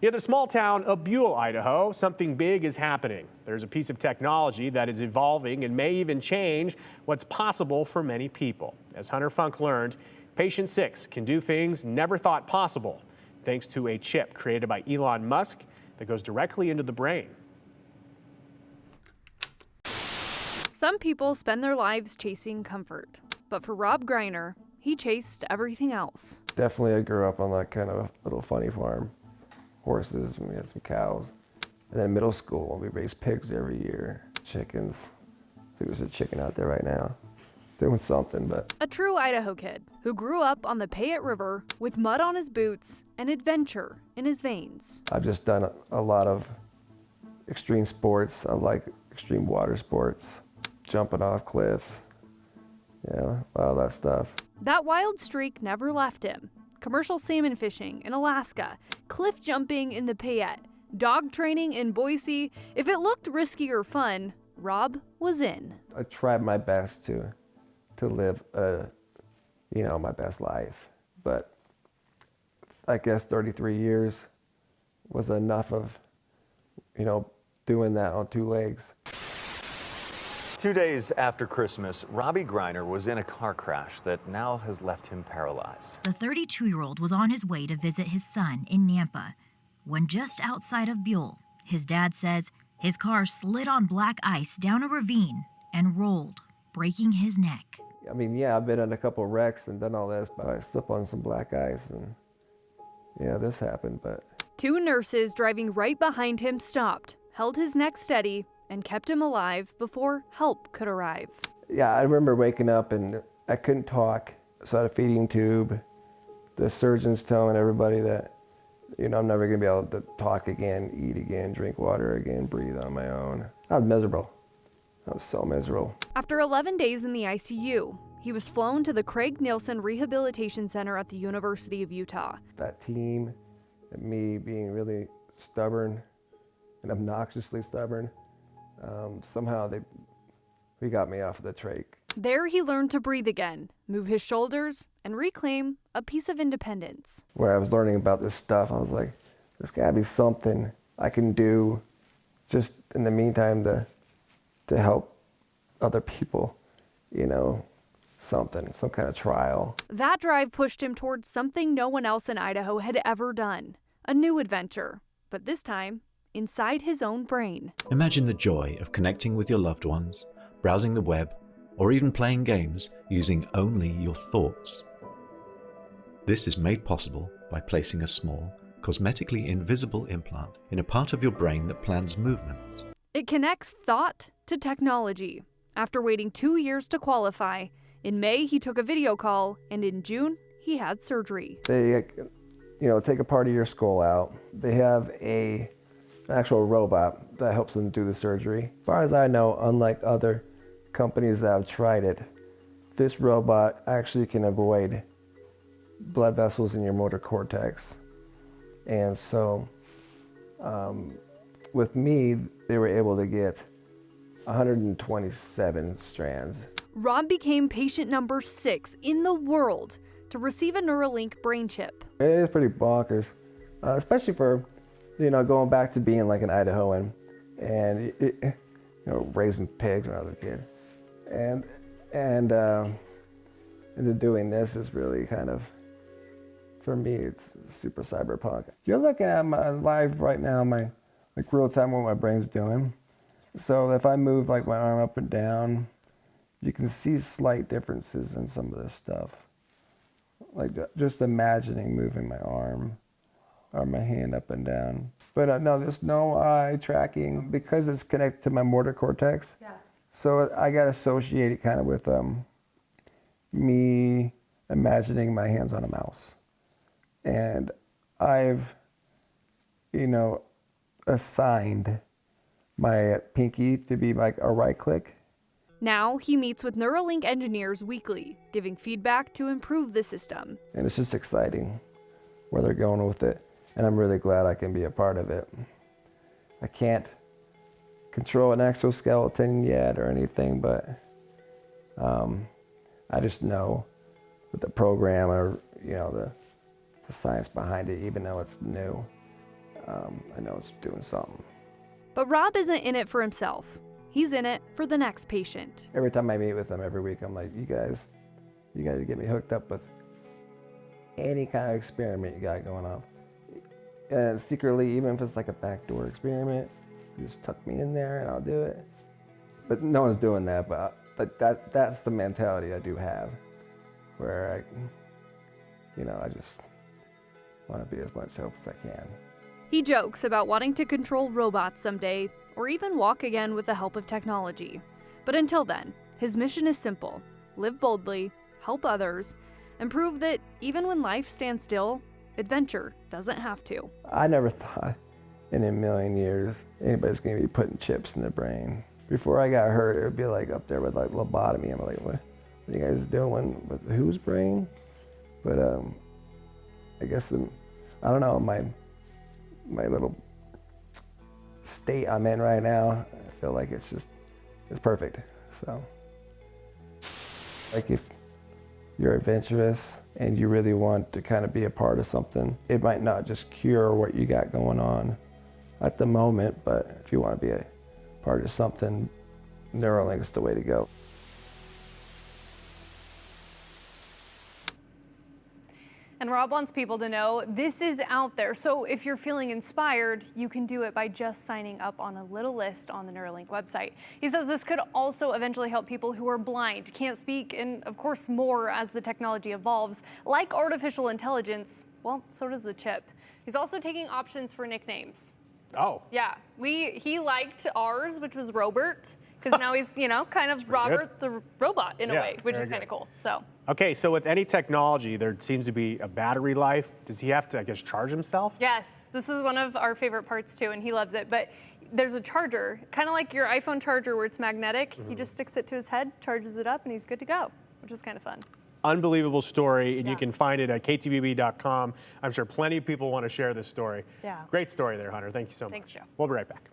Near the small town of Buhl, Idaho, something big is happening. There's a piece of technology that is evolving and may even change what's possible for many people. As Hunter Funk learned, Patient 6 can do things never thought possible, thanks to a chip created by Elon Musk that goes directly into the brain. Some people spend their lives chasing comfort, but for Rob Greiner, he chased everything else. Definitely, I grew up on that kind of little funny farm. Horses, we had some cows. And then middle school, we raised pigs every year. Chickens. I think there's a chicken out there right now doing something, but. A true Idaho kid who grew up on the Payette River with mud on his boots and adventure in his veins. I've just done a lot of extreme sports. I like extreme water sports, jumping off cliffs, yeah, all that stuff. That wild streak never left him. Commercial salmon fishing in Alaska, cliff jumping in the Payette, dog training in Boise. If it looked risky or fun, Rob was in. I tried my best to live, my best life. But I guess 33 years was enough of, doing that on two legs. 2 days after Christmas, Robbie Greiner was in a car crash that now has left him paralyzed. The 32-year-old was on his way to visit his son in Nampa when just outside of Buhl, his dad says his car slid on black ice down a ravine and rolled, breaking his neck. I mean, yeah, I've been in a couple wrecks and done all this, but I slipped on some black ice and yeah, this happened, but. Two nurses driving right behind him stopped, held his neck steady, and kept him alive before help could arrive. Yeah, I remember waking up and I couldn't talk, so I had a feeding tube. The surgeons telling everybody that, I'm never gonna be able to talk again, eat again, drink water again, breathe on my own. I was miserable. I was so miserable. After 11 days in the ICU, he was flown to the Craig Nielsen Rehabilitation Center at the University of Utah. That team and me being really stubborn and obnoxiously stubborn, somehow we got me off of the trach. There he learned to breathe again, move his shoulders, and reclaim a piece of independence. Where I was learning about this stuff, I was like, there's gotta be something I can do just in the meantime to help other people, some kind of trial. That drive pushed him towards something no one else in Idaho had ever done, a new adventure, but this time inside his own brain. Imagine the joy of connecting with your loved ones, browsing the web, or even playing games using only your thoughts. This is made possible by placing a small, cosmetically invisible implant in a part of your brain that plans movements. It connects thought to technology. After waiting 2 years to qualify, in May he took a video call, and in June he had surgery. They, take a part of your skull out. They have an actual robot that helps them do the surgery. As far as I know, unlike other companies that have tried it, this robot actually can avoid blood vessels in your motor cortex. And so with me, they were able to get 127 strands. Rob became patient number 6 in the world to receive a Neuralink brain chip. It is pretty bonkers, especially for going back to being like an Idahoan and raising pigs when I was a kid, and into doing this is really kind of, for me, it's super cyberpunk. You're looking at my live right now, my real time what my brain's doing. So if I move like my arm up and down, you can see slight differences in some of this stuff. Like just imagining moving my arm or my hand up and down. But no, there's no eye tracking because it's connected to my motor cortex. Yeah. So I got associated kind of with me imagining my hands on a mouse. And I've, assigned my pinky to be like a right click. Now he meets with Neuralink engineers weekly, giving feedback to improve the system. And it's just exciting where they're going with it. And I'm really glad I can be a part of it. I can't control an exoskeleton yet or anything, but I just know with the program or, the science behind it, even though it's new, I know it's doing something. But Rob isn't in it for himself. He's in it for the next patient. Every time I meet with them every week, I'm like, you guys get me hooked up with any kind of experiment you got going on. And secretly, even if it's like a backdoor experiment, you just tuck me in there and I'll do it. But no one's doing that, but that's the mentality I do have, where I just want to be as much help as I can. He jokes about wanting to control robots someday, or even walk again with the help of technology. But until then, his mission is simple: live boldly, help others, and prove that even when life stands still, adventure doesn't have to. I never thought in a million years anybody's going to be putting chips in their brain. Before I got hurt, it would be like up there with like lobotomy. I'm like, what are you guys doing with whose brain? But I guess I don't know, my little state I'm in right now, I feel like it's perfect. So, like, if you're adventurous and you really want to kind of be a part of something, it might not just cure what you got going on at the moment, but if you want to be a part of something, Neuralink is the way to go. And Rob wants people to know this is out there. So if you're feeling inspired, you can do it by just signing up on a little list on the Neuralink website. He says this could also eventually help people who are blind, can't speak, and of course more as the technology evolves. Like artificial intelligence, well, so does the chip. He's also taking options for nicknames. Oh. Yeah, he liked ours, which was Robert, because now he's, kind of Robert the robot in a way, which is kind of cool. So. Okay, so with any technology, there seems to be a battery life. Does he have to, I guess, charge himself? Yes, this is one of our favorite parts too, and he loves it. But there's a charger, kind of like your iPhone charger where it's magnetic. He just sticks it to his head, charges it up, and he's good to go, which is kind of fun. Unbelievable story, and you can find it at ktvb.com. I'm sure plenty of people want to share this story. Yeah. Great story there, Hunter. Thank you so much. Thanks, Joe. We'll be right back.